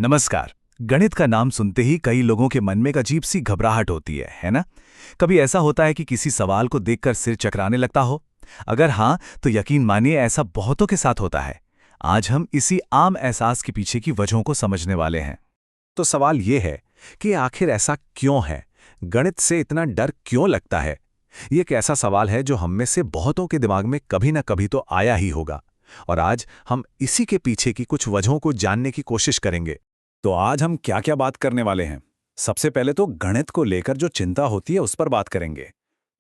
नमस्कार। गणित का नाम सुनते ही कई लोगों के मन में एक अजीब सी घबराहट होती है ना? कभी ऐसा होता है कि किसी सवाल को देखकर सिर चकराने लगता हो? अगर हाँ, तो यकीन मानिए ऐसा बहुतों के साथ होता है। आज हम इसी आम एहसास के पीछे की वजहों को समझने वाले हैं। तो सवाल ये है कि आखिर ऐसा क्यों है? गणित से इतना डर क्यों लगता है? ये एक ऐसा सवाल है जो हम में से बहुतों के दिमाग में कभी ना कभी तो आया ही होगा। और आज हम इसी के पीछे की कुछ वजहों को जानने की कोशिश करेंगे। तो आज हम क्या-क्या बात करने वाले हैं? सबसे पहले तो गणित को लेकर जो चिंता होती है उस पर बात करेंगे।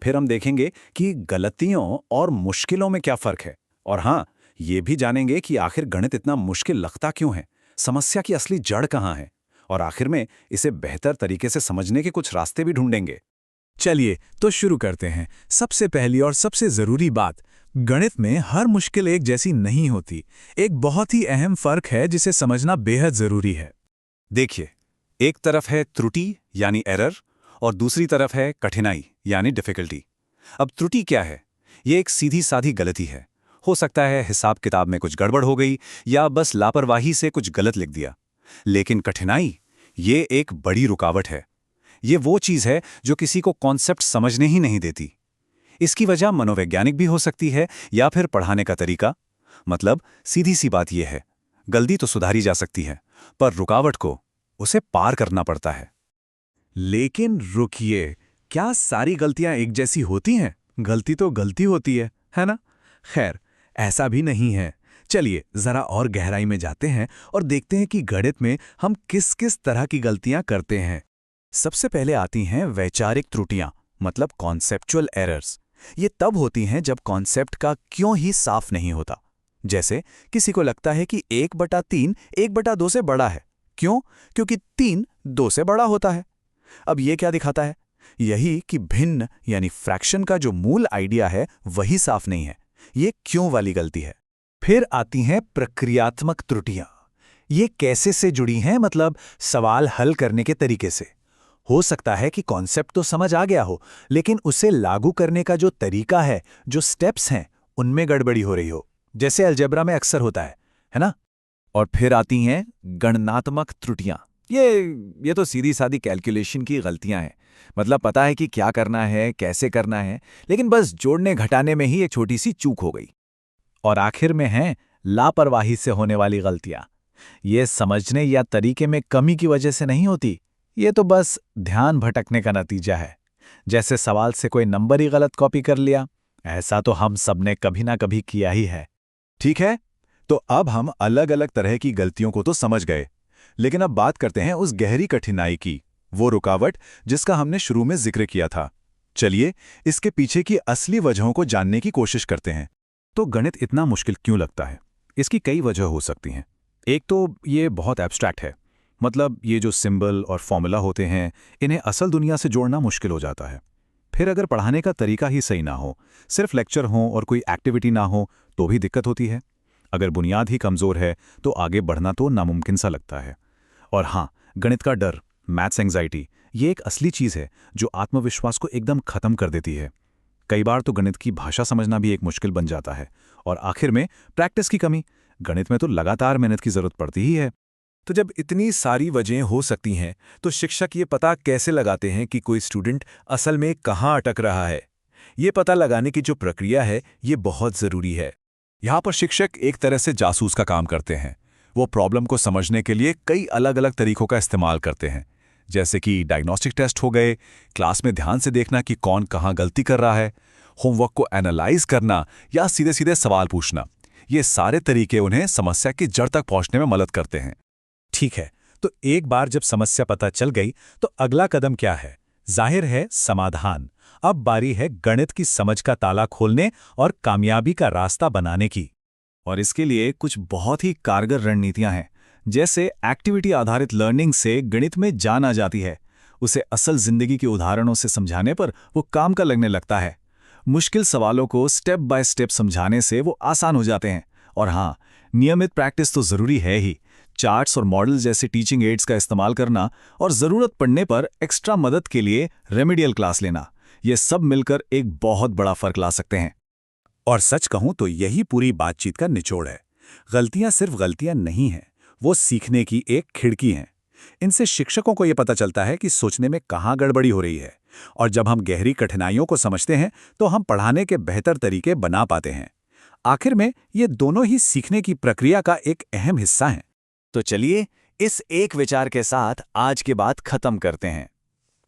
फिर हम देखेंगे कि गलतियों और मुश्किलों में क्या फर्क है। और हाँ, ये भी जानेंगे कि आखिर गणित इतना मुश्किल लगता क्यों है, समस्या की असली जड़ कहाँ है। और आखिर में इसे बेहतर तरीके से समझने के कुछ रास्ते भी ढूंढेंगे। चलिए तो शुरू करते हैं। सबसे पहली और सबसे जरूरी बात, गणित में हर मुश्किल एक जैसी नहीं होती। एक बहुत ही अहम फर्क है जिसे समझना बेहद जरूरी है। देखिए, एक तरफ है त्रुटि यानी एरर और दूसरी तरफ है कठिनाई यानी डिफिकल्टी। अब त्रुटि क्या है? ये एक सीधी साधी गलती है। हो सकता है हिसाब किताब में कुछ गड़बड़ हो गई या बस लापरवाही से कुछ गलत लिख दिया। लेकिन कठिनाई, ये एक बड़ी रुकावट है। ये वो चीज़ है जो किसी को कॉन्सेप्ट समझने ही नहीं देती। इसकी वजह मनोवैज्ञानिक भी हो सकती है या फिर पढ़ाने का तरीका। मतलब सीधी सी बात यह है, गलती तो सुधारी जा सकती है, पर रुकावट को उसे पार करना पड़ता है। लेकिन रुकिए, क्या सारी गलतियां एक जैसी होती हैं? गलती तो गलती होती है ना? खैर, ऐसा भी नहीं है। चलिए जरा और गहराई में जाते हैं और देखते हैं कि गणित में हम किस किस तरह की गलतियां करते हैं। सबसे पहले आती हैं वैचारिक त्रुटियां, मतलब कॉन्सेप्चुअल एरर्स। ये तब होती हैं जब कॉन्सेप्ट का क्यों ही साफ नहीं होता। जैसे किसी को लगता है कि 1/3 1/2 से बड़ा है। क्यों? क्योंकि 3 2 से बड़ा होता है। अब ये क्या दिखाता है? यही कि भिन्न यानी फ्रैक्शन का जो मूल आइडिया है वही साफ नहीं है। ये क्यों वाली गलती है। फिर आती हैं प्रक्रियात्मक त्रुटियां। ये कैसे से जुड़ी हैं? मतलब सवाल हल करने के तरीके से। हो सकता है कि कॉन्सेप्ट तो समझ आ गया हो, लेकिन उसे लागू करने का जो तरीका है, जो स्टेप्स हैं, उनमें गड़बड़ी हो रही हो, जैसे अलजेब्रा में अक्सर होता है ना? और फिर आती हैं गणनात्मक त्रुटियां। ये तो सीधी सादी कैलकुलेशन की गलतियां हैं। मतलब पता है कि क्या करना है, कैसे करना है, लेकिन बस जोड़ने घटाने में ही एक छोटी सी चूक हो गई। और आखिर में हैं लापरवाही से होने वाली गलतियां। ये समझने या तरीके में कमी की वजह से नहीं होती, ये तो बस ध्यान भटकने का नतीजा है। जैसे सवाल से कोई नंबर ही गलत कॉपी कर लिया। ऐसा तो हम सबने कभी ना कभी किया ही है। ठीक है, तो अब हम अलग अलग तरह की गलतियों को तो समझ गए, लेकिन अब बात करते हैं उस गहरी कठिनाई की, वो रुकावट जिसका हमने शुरू में जिक्र किया था। चलिए इसके पीछे की असली वजहों को जानने की कोशिश करते हैं। तो गणित इतना मुश्किल क्यों लगता है? इसकी कई वजह हो सकती हैं। एक तो ये बहुत एब्स्ट्रैक्ट है। मतलब ये जो सिंबल और फॉर्मूला होते हैं, इन्हें असल दुनिया से जोड़ना मुश्किल हो जाता है। फिर अगर पढ़ाने का तरीका ही सही ना हो, सिर्फ लेक्चर हो और कोई एक्टिविटी ना हो, तो भी दिक्कत होती है। अगर बुनियाद ही कमज़ोर है तो आगे बढ़ना तो नामुमकिन सा लगता है। और हाँ, गणित का डर, मैथ्स एंग्जाइटी, ये एक असली चीज़ है जो आत्मविश्वास को एकदम खत्म कर देती है। कई बार तो गणित की भाषा समझना भी एक मुश्किल बन जाता है। और आखिर में प्रैक्टिस की कमी। गणित में तो लगातार मेहनत की ज़रूरत पड़ती ही है। तो जब इतनी सारी वजहें हो सकती हैं, तो शिक्षक ये पता कैसे लगाते हैं कि कोई स्टूडेंट असल में कहाँ अटक रहा है? ये पता लगाने की जो प्रक्रिया है, ये बहुत ज़रूरी है। यहाँ पर शिक्षक एक तरह से जासूस का काम करते हैं। वो प्रॉब्लम को समझने के लिए कई अलग अलग तरीकों का इस्तेमाल करते हैं, जैसे कि डायग्नोस्टिक टेस्ट हो गए, क्लास में ध्यान से देखना कि कौन कहाँ गलती कर रहा है, होमवर्क को एनालाइज करना या सीधे सीधे सवाल पूछना। ये सारे तरीके उन्हें समस्या की जड़ तक पहुंचने में मदद करते हैं। ठीक है, तो एक बार जब समस्या पता चल गई तो अगला कदम क्या है? जाहिर है समाधान। अब बारी है गणित की समझ का ताला खोलने और कामयाबी का रास्ता बनाने की। और इसके लिए कुछ बहुत ही कारगर रणनीतियां हैं। जैसे एक्टिविटी आधारित लर्निंग से गणित में जान आ जाती है। उसे असल जिंदगी के उदाहरणों से समझाने पर वो काम का लगने लगता है। मुश्किल सवालों को स्टेप बाय स्टेप समझाने से वो आसान हो जाते हैं। और हाँ, नियमित प्रैक्टिस तो ज़रूरी है ही। चार्ट्स और मॉडल जैसे टीचिंग एड्स का इस्तेमाल करना और ज़रूरत पड़ने पर एक्स्ट्रा मदद के लिए रेमेडियल क्लास लेना, ये सब मिलकर एक बहुत बड़ा फर्क ला सकते हैं। और सच कहूं तो यही पूरी बातचीत का निचोड़ है। गलतियां सिर्फ गलतियां नहीं हैं, वो सीखने की एक खिड़की हैं। इनसे शिक्षकों को ये पता चलता है कि सोचने में कहाँ गड़बड़ी हो रही है, और जब हम गहरी कठिनाइयों को समझते हैं तो हम पढ़ाने के बेहतर तरीके बना पाते हैं। आखिर में ये दोनों ही सीखने की प्रक्रिया का एक अहम हिस्सा हैं। तो चलिए इस एक विचार के साथ आज की बात खत्म करते हैं।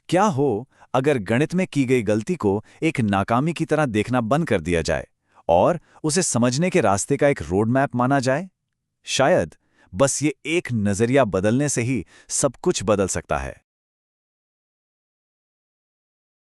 क्या हो अगर गणित में की गई गलती को एक नाकामी की तरह देखना बंद कर दिया जाए और उसे समझने के रास्ते का एक रोड मैप माना जाए? शायद बस ये एक नजरिया बदलने से ही सब कुछ बदल सकता है।